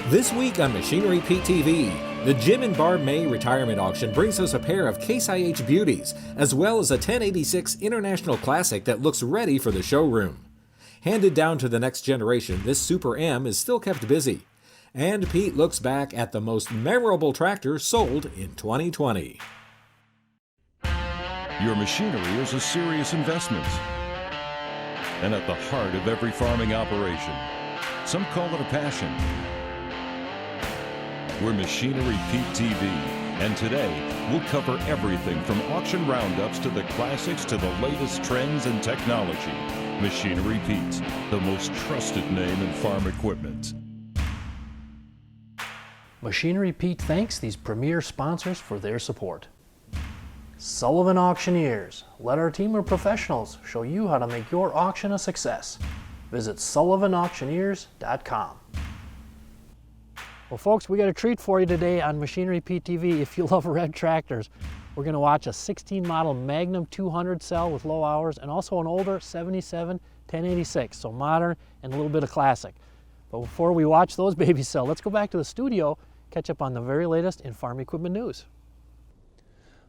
This week on Machinery Pete TV, the Jim and Barb May retirement auction brings us a pair of Case IH beauties, as well as a 1086 International Classic that looks ready for the showroom. Handed down to the next generation, this Super M is still kept busy. And Pete looks back at the most memorable tractor sold in 2020. Your machinery is a serious investment and at the heart of every farming operation. Some call it a passion. We're Machinery Pete TV, and today we'll cover everything from auction roundups to the classics to the latest trends and technology. Machinery Pete, the most trusted name in farm equipment. Machinery Pete thanks these premier sponsors for their support. Sullivan Auctioneers. Let our team of professionals show you how to make your auction a success. Visit sullivanauctioneers.com. Well, folks, we got a treat for you today on Machinery Pete TV. If you love red tractors, we're going to watch a 16 model Magnum 200 cell with low hours and also an older 77 1086, so modern and a little bit of classic. But before we watch those babies sell, let's go back to the studio, catch up on the very latest in farm equipment news.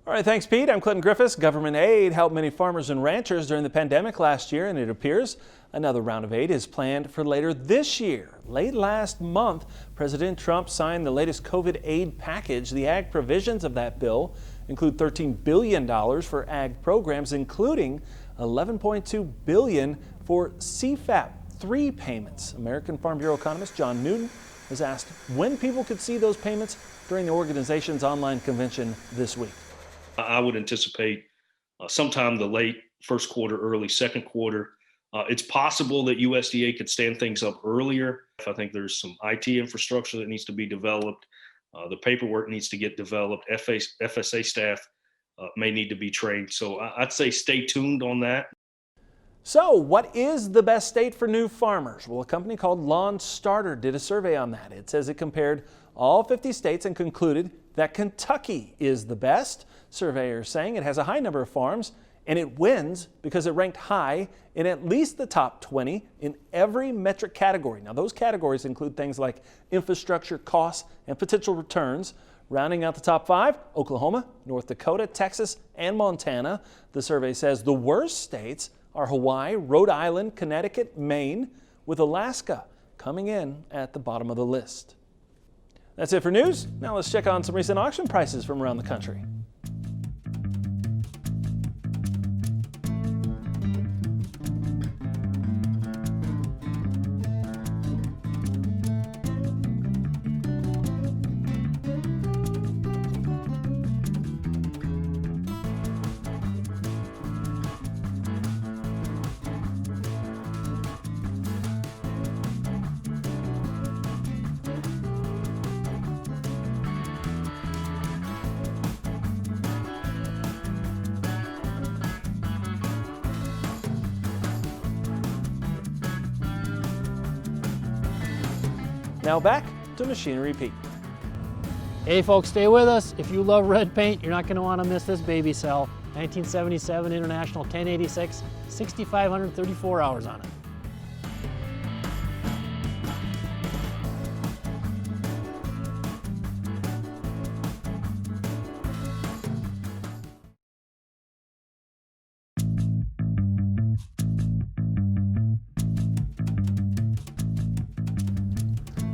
All right, thanks, Pete. I'm Clinton Griffiths. Government aid helped many farmers and ranchers during the pandemic last year, and it appears another round of aid is planned for later this year. Late last month, President Trump signed the latest COVID aid package. The ag provisions of that bill include $13 billion for ag programs, including $11.2 billion for CFAP 3 payments. American Farm Bureau economist John Newton was asked when people could see those payments during the organization's online convention this week. I would anticipate sometime the late first quarter, early second quarter. It's possible that USDA could stand things up earlier. I think there's some IT infrastructure that needs to be developed. The paperwork needs to get developed. FSA staff may need to be trained. So I'd say stay tuned on that. So what is the best state for new farmers? Well, a company called Lawn Starter did a survey on that. It says it compared all 50 states and concluded that Kentucky is the best. Surveyors saying it has a high number of farms and it wins because it ranked high in at least the top 20 in every metric category. Now those categories include things like infrastructure, costs, and potential returns. Rounding out the top 5, Oklahoma, North Dakota, Texas, and Montana. The survey says the worst states are Hawaii, Rhode Island, Connecticut, Maine, with Alaska coming in at the bottom of the list. That's it for news. Now let's check on some recent auction prices from around the country. Now back to Machinery Pete. Hey folks, stay with us. If you love red paint, you're not going to want to miss this baby cell. 1977 International 1086, 6,534 hours on it.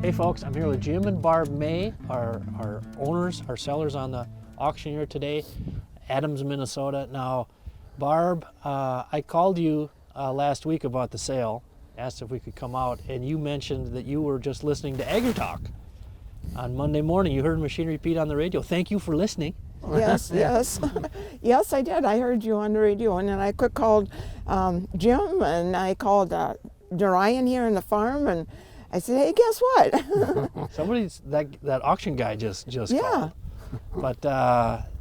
Hey folks, I'm here with Jim and Barb May, our owners, our sellers on the auction here today, Adams, Minnesota. Now, Barb, I called you last week about the sale, asked if we could come out, and you mentioned that you were just listening to AgriTalk on Monday morning. You heard Machinery Pete on the radio. Thank you for listening. Yes, yes. Yes, I did. I heard you on the radio, and then I called Jim, and I called Ryan here in the farm, and I said, hey, guess what? Somebody's, that auction guy just yeah. called. But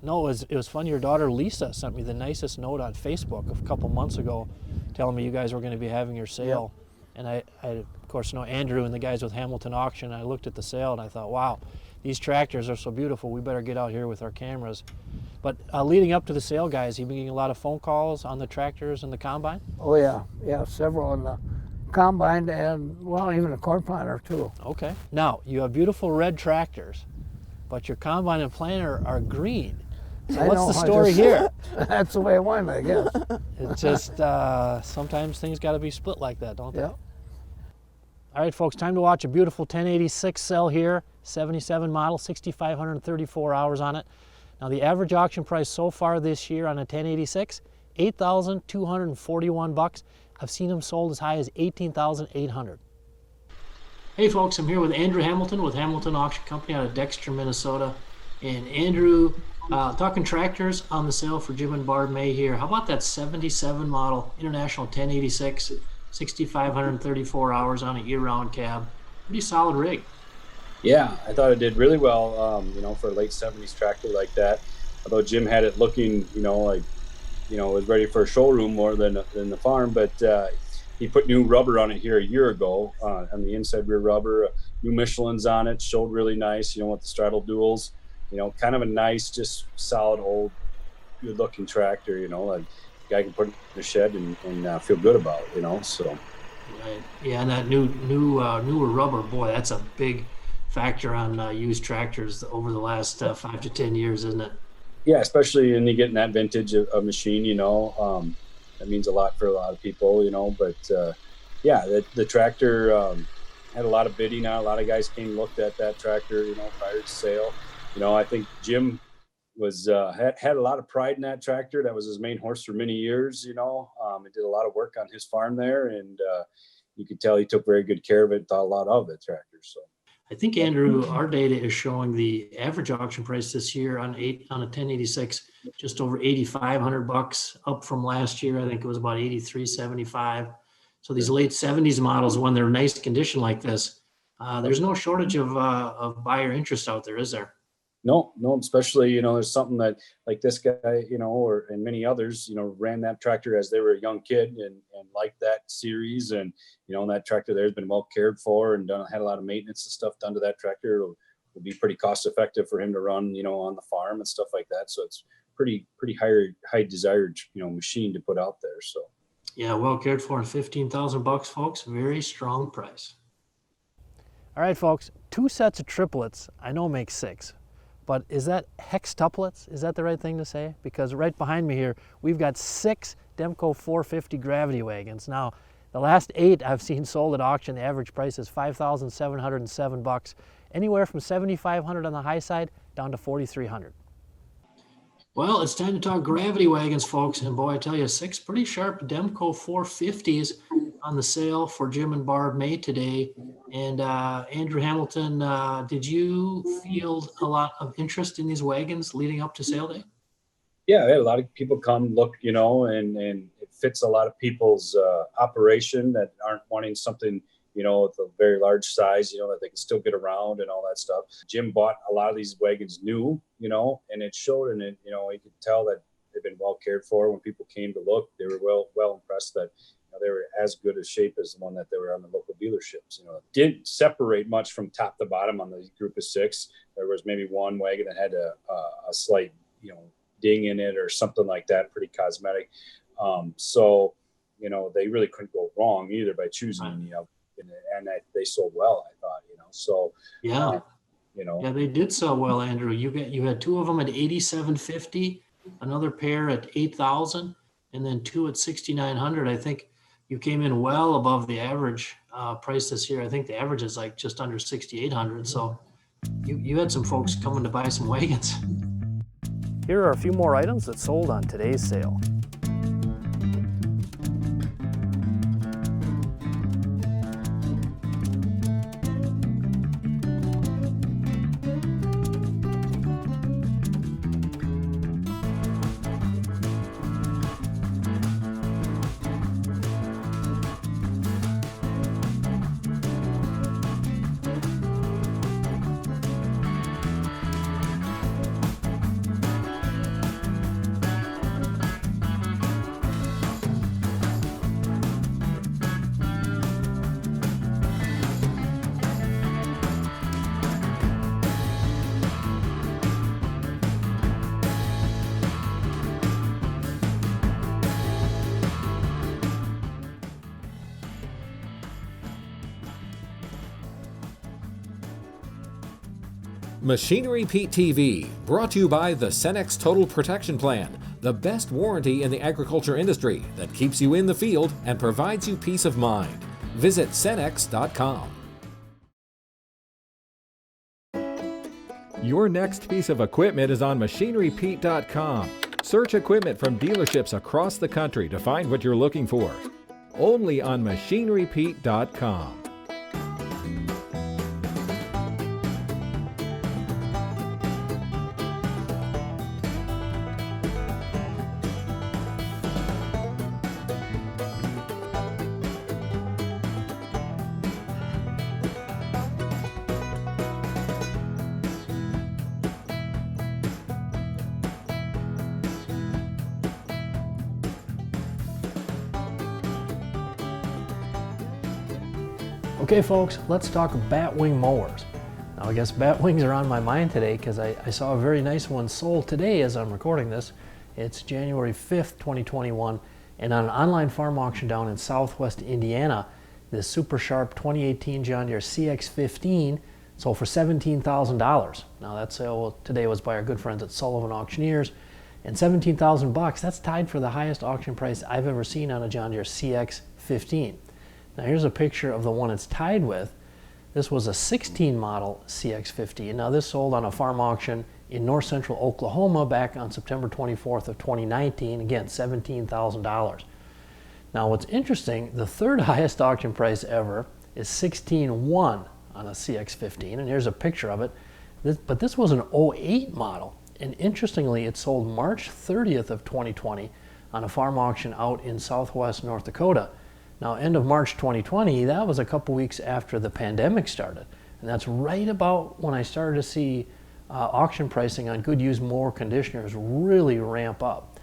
no, it was fun. Your daughter Lisa sent me the nicest note on Facebook a couple months ago telling me you guys were going to be having your sale. Yep. And I of course know Andrew and the guys with Hamilton Auction. I looked at the sale and I thought, wow, these tractors are so beautiful. We better get out here with our cameras. But leading up to the sale, guys, you've been getting a lot of phone calls on the tractors and the combine? Oh yeah, several on the combine and, well, even a corn planter too. Okay. Now, you have beautiful red tractors, but your combine and planter are green. So I what's know, the story just- here? That's the way it went, I guess. It's just sometimes things got to be split like that, don't they? Yeah. All right, folks, time to watch a beautiful 1086 cell here, 77 model, 6,534 hours on it. Now, the average auction price so far this year on a 1086, $8,241. I've seen them sold as high as $18,800. Hey, folks, I'm here with Andrew Hamilton with Hamilton Auction Company out of Dexter, Minnesota. And Andrew, talking tractors on the sale for Jim and Barb May here. How about that 77 model International 1086, 6,534 hours on a year-round cab? Pretty solid rig. Yeah, I thought it did really well, for a late 70s tractor like that. Although Jim had it looking, it was ready for a showroom more than the farm, but he put new rubber on it here a year ago, on the inside rear rubber, new Michelin's on it, showed really nice, with the straddle duals, kind of a nice, just solid, old, good-looking tractor, a guy can put it in the shed and feel good about, so. Right. Yeah, and that newer rubber, boy, that's a big factor on used tractors over the last 5 to 10 years, isn't it? Yeah, especially when you get in that vintage of machine, that means a lot for a lot of people, but the tractor had a lot of bidding on. A lot of guys came and looked at that tractor, prior to sale. I think Jim was had a lot of pride in that tractor. That was his main horse for many years, he did a lot of work on his farm there, and you could tell he took very good care of it, thought a lot of the tractor. So I think, Andrew, our data is showing the average auction price this year on a 1086 just over $8,500, up from last year. I think it was about $8,375. So these late 70s models, when they're in nice condition like this, there's no shortage of buyer interest out there, is there? No, especially, there's something that like this guy, and many others, ran that tractor as they were a young kid and liked that series. And, that tractor there has been well cared for and had a lot of maintenance and stuff done to that tractor. It'll be pretty cost effective for him to run, on the farm and stuff like that. So it's pretty high desired, machine to put out there. So. Yeah, well cared for, and $15,000, folks. Very strong price. All right, folks, 2 sets of triplets I know make 6. But is that hextuplets? Is that the right thing to say? Because right behind me here, we've got 6 Demco 450 gravity wagons. Now, the last 8 I've seen sold at auction, the average price is $5,707. Anywhere from $7,500 on the high side down to $4,300. Well, it's time to talk gravity wagons, folks. And boy, I tell you, 6 pretty sharp Demco 450s on the sale for Jim and Barb May today. And Andrew Hamilton, did you field a lot of interest in these wagons leading up to sale day? Yeah, we had a lot of people come look, and it fits a lot of people's operation that aren't wanting something, with a very large size, that they can still get around and all that stuff. Jim bought a lot of these wagons new, and it showed, and it, you could tell that they've been well cared for. When people came to look, they were well impressed that they were as good a shape as the one that they were on the local dealerships. Didn't separate much from top to bottom on the group of 6. There was maybe one wagon that had a slight, ding in it or something like that, pretty cosmetic. So, they really couldn't go wrong either by choosing, and they sold well, I thought, so. Yeah. Yeah, they did sell well, Andrew. You had 2 of them at $8,750, another pair at $8,000, and then 2 at $6,900. I think you came in well above the average price this year. I think the average is like just under $6,800. So you had some folks coming to buy some wagons. Here are a few more items that sold on today's sale. Machinery Pete TV, brought to you by the Cenex Total Protection Plan, the best warranty in the agriculture industry that keeps you in the field and provides you peace of mind. Visit Cenex.com. Your next piece of equipment is on MachineryPete.com. Search equipment from dealerships across the country to find what you're looking for. Only on MachineryPete.com. Okay folks, let's talk Batwing mowers. Now I guess Batwings are on my mind today because I saw a very nice one sold today as I'm recording this. It's January 5th, 2021, and on an online farm auction down in southwest Indiana, this super sharp 2018 John Deere CX-15 sold for $17,000. Now that sale today was by our good friends at Sullivan Auctioneers, and $17,000 that's tied for the highest auction price I've ever seen on a John Deere CX-15. Now here's a picture of the one it's tied with. This was a 16 model CX-15. Now this sold on a farm auction in north central Oklahoma back on September 24th of 2019. Again, $17,000. Now what's interesting, the third highest auction price ever is $16,100 on a CX-15, and here's a picture of it. But this was an 08 model, and interestingly it sold March 30th of 2020 on a farm auction out in southwest North Dakota. Now, end of March 2020, that was a couple weeks after the pandemic started. And that's right about when I started to see auction pricing on good used mower conditioners really ramp up.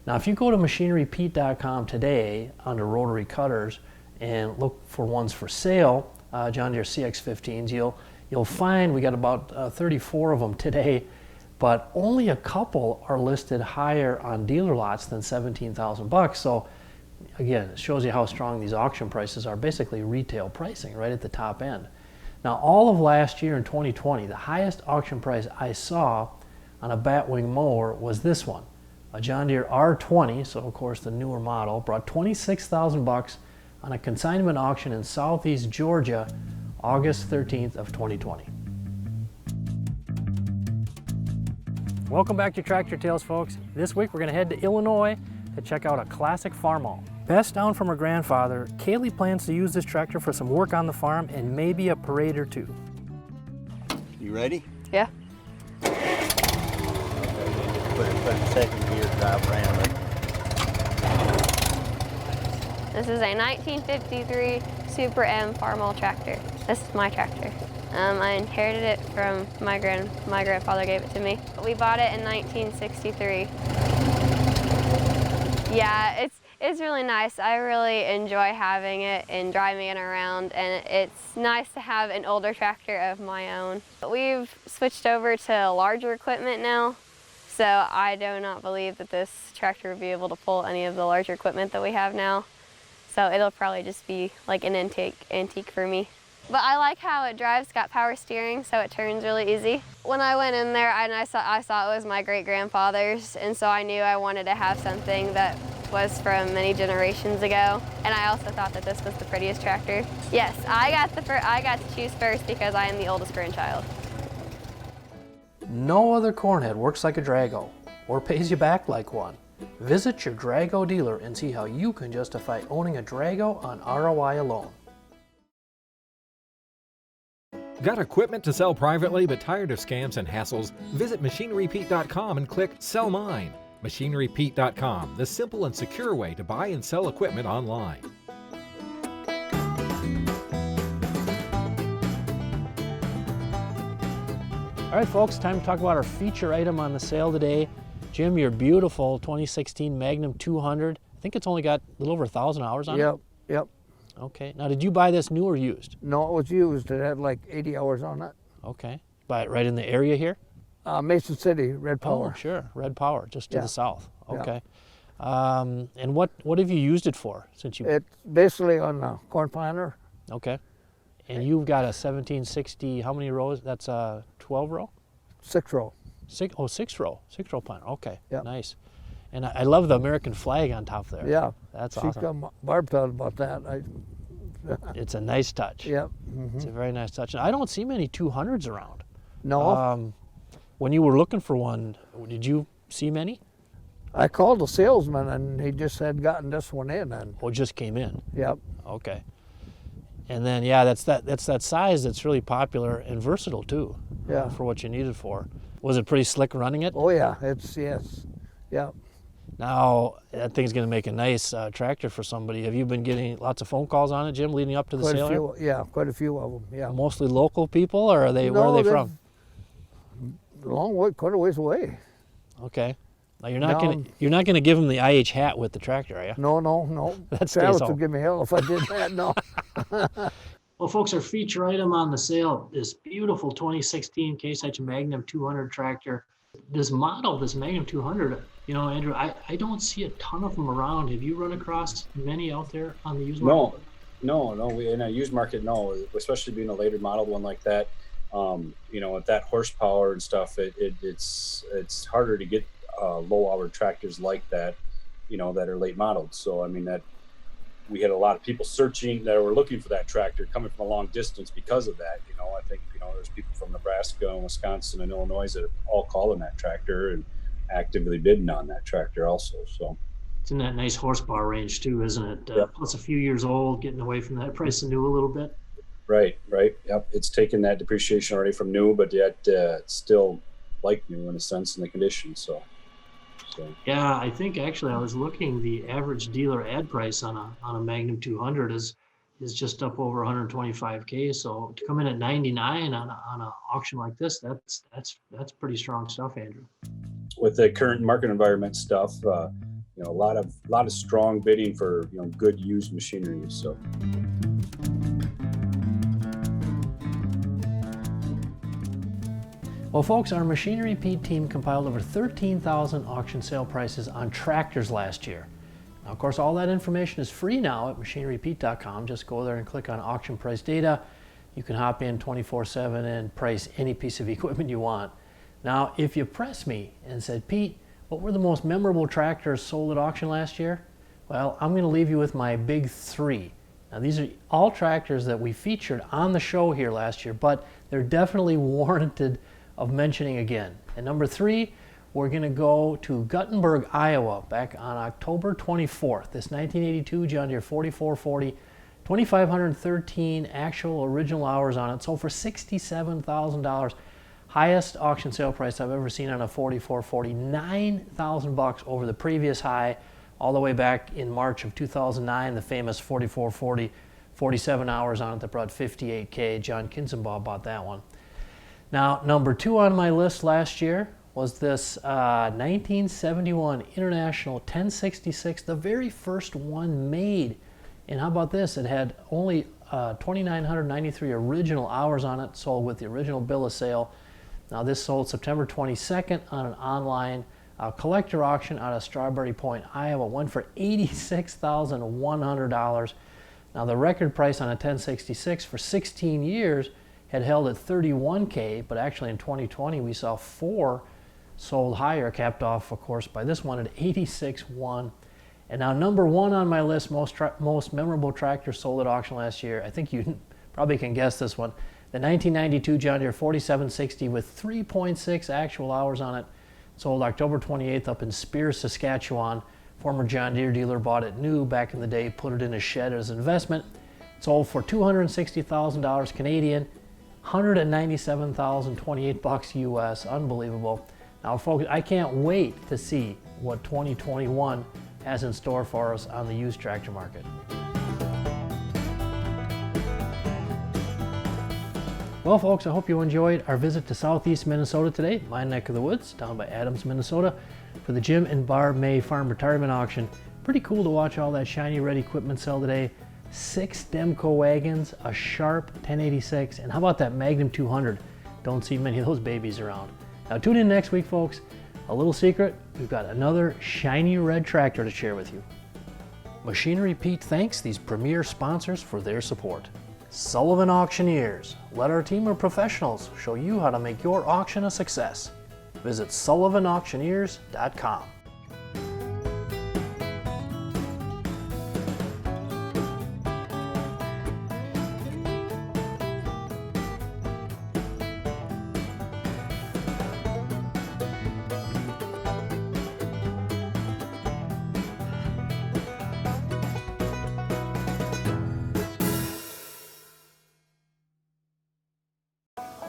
Now, if you go to MachineryPete.com today under rotary cutters and look for ones for sale, John Deere CX-15s, you'll find we got about 34 of them today, but only a couple are listed higher on dealer lots than $17,000. So again, it shows you how strong these auction prices are, basically retail pricing right at the top end. Now all of last year in 2020, the highest auction price I saw on a Batwing mower was this one, a John Deere R20, so of course the newer model, brought $26,000 on a consignment auction in southeast Georgia, August 13th of 2020. Welcome back to Tractor Tales, folks. This week we're going to head to Illinois to check out a classic farmall. Passed down from her grandfather, Kaylee plans to use this tractor for some work on the farm and maybe a parade or two. You ready? Yeah. Okay, then just put it second gear, drive around it. This is a 1953 Super M farmall tractor. This is my tractor. I inherited it from my grandfather gave it to me. We bought it in 1963. Yeah, it's really nice. I really enjoy having it and driving it around, and it's nice to have an older tractor of my own. We've switched over to larger equipment now, so I do not believe that this tractor will be able to pull any of the larger equipment that we have now. So it'll probably just be like an antique for me. But I like how it drives. It's got power steering, so it turns really easy. When I went in there, I saw it was my great-grandfather's, and so I knew I wanted to have something that was from many generations ago. And I also thought that this was the prettiest tractor. Yes, I got to choose first because I am the oldest grandchild. No other cornhead works like a Drago or pays you back like one. Visit your Drago dealer and see how you can justify owning a Drago on ROI alone. Got equipment to sell privately but tired of scams and hassles? Visit MachineryPete.com and click Sell Mine. MachineryPete.com, the simple and secure way to buy and sell equipment online. All right, folks, time to talk about our feature item on the sale today. Jim, your beautiful 2016 Magnum 200. I think it's only got a little over 1,000 hours on it? Yep. Okay. Now, did you buy this new or used? No, it was used. It had like 80 hours on it. Okay. Buy it right in the area here? Mason City, Red Power. Oh, sure. Red Power, just to the south. Yeah. Okay. And what have you used it for since you? It's basically on the corn planter. Okay. And you've got a 1760, how many rows? That's a 12 row? 6 row. Six row planter. Okay, Yep. nice. And I love the American flag on top there. Yeah. That's She awesome. come, Barb thought about that. It's a nice touch. Yep. It's a very nice touch. And I don't see many 200s around. No. When you were looking for one, did you see many? I called the salesman and he just had gotten this one in, and Oh, it just came in. yep. Okay. And then yeah, that's that size that's really popular and versatile too. Yeah. For what you need it for. Was it pretty slick running it? Oh yeah, yes. Yep. Now that thing's going to make a nice tractor for somebody. Have you been getting lots of phone calls on it, Jim, leading up to the Quite sale? a few, yeah, quite a few of them. Yeah. Mostly local people, or are they? Where No, are they they're from? A long way, quite a ways away. Okay. Now you're not Down- going to give them the IH hat with the tractor, are you? No. That stays Travis home. would give me hell if I did that. No. Well, folks, our feature item on the sale, this beautiful 2016 Case IH Magnum 200 tractor. This model, this Magnum 200, you know, Andrew, I don't see a ton of them around. Have you run across many out there on the used market? No. We in a used market, no. Especially being a later modeled one like that, you know, with that horsepower and stuff, it's harder to get low hour tractors like that, you know, that are late modeled. So I mean that we had a lot of people searching that were looking for that tractor coming from a long distance because of that. You know, I think, you know, there's people from Nebraska and Wisconsin and Illinois that are all calling that tractor and actively bidding on that tractor also. So It's in that nice horsepower range too, isn't it? Yep. Plus a few years old, getting away from that price of new a little bit. right. Yep. It's taken that depreciation already from new, but yet it's still like new in a sense in the condition. So Yeah, I think actually I was looking, the average dealer ad price on a Magnum 200 is just up over 125K. So to come in at 99 on a auction like this, that's pretty strong stuff, Andrew. with the current market environment stuff, you know, a lot of strong bidding for, you know, good used machinery. So Well, folks, our Machinery Pete team compiled over 13,000 auction sale prices on tractors last year. Now, of course, all that information is free now at machinerypete.com. Just go there and click on auction price data. You can hop in 24/7 and price any piece of equipment you want. Now, if you press me and said, Pete, what were the most memorable tractors sold at auction last year? Well, I'm going to leave you with my big three. Now, these are all tractors that we featured on the show here last year, but they're definitely warranted of mentioning again. And number three, we're going to go to Guttenberg, Iowa, back on October 24th. This 1982 John Deere 4440, 2,513 actual original hours on it, sold for $67,000. Highest auction sale price I've ever seen on a 4440, $9,000 over the previous high, all the way back in March of 2009, the famous 4440, 47 hours on it that brought $58K. John Kinzenbaugh bought that one. Now, number two on my list last year was this 1971 International 1066, the very first one made. And how about this? It had only 2,993 original hours on it, sold with the original bill of sale. Now, this sold September 22nd on an online collector auction out of Strawberry Point, Iowa. Went for $86,100. Now, the record price on a 1066 for 16 years had held at $31K, but actually in 2020 we saw 4 sold higher, capped off, of course, by this one at $86,100. And now number one on my list, most memorable tractor sold at auction last year. I think you probably can guess this one. The 1992 John Deere 4760 with 3.6 actual hours on it, sold October 28th up in Spear, Saskatchewan. Former John Deere dealer bought it new back in the day, put it in a shed as an investment. Sold for $260,000 Canadian. $197,028 US, unbelievable. Now, folks, I can't wait to see what 2021 has in store for us on the used tractor market. Well, folks, I hope you enjoyed our visit to Southeast Minnesota today, my neck of the woods, down by Adams, Minnesota, for the Jim and Barb May Farm Retirement Auction. Pretty cool to watch all that shiny red equipment sell today. 6 Demco wagons, a Sharp 1086, and how about that Magnum 200? Don't see many of those babies around. Now tune in next week, folks. A little secret, we've got another shiny red tractor to share with you. Machinery Pete thanks these premier sponsors for their support. Sullivan Auctioneers. Let our team of professionals show you how to make your auction a success. Visit sullivanauctioneers.com.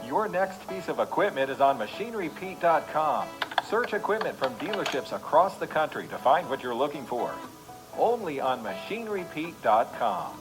Your next piece of equipment is on MachineryPete.com. Search equipment from dealerships across the country to find what you're looking for. Only on MachineryPete.com.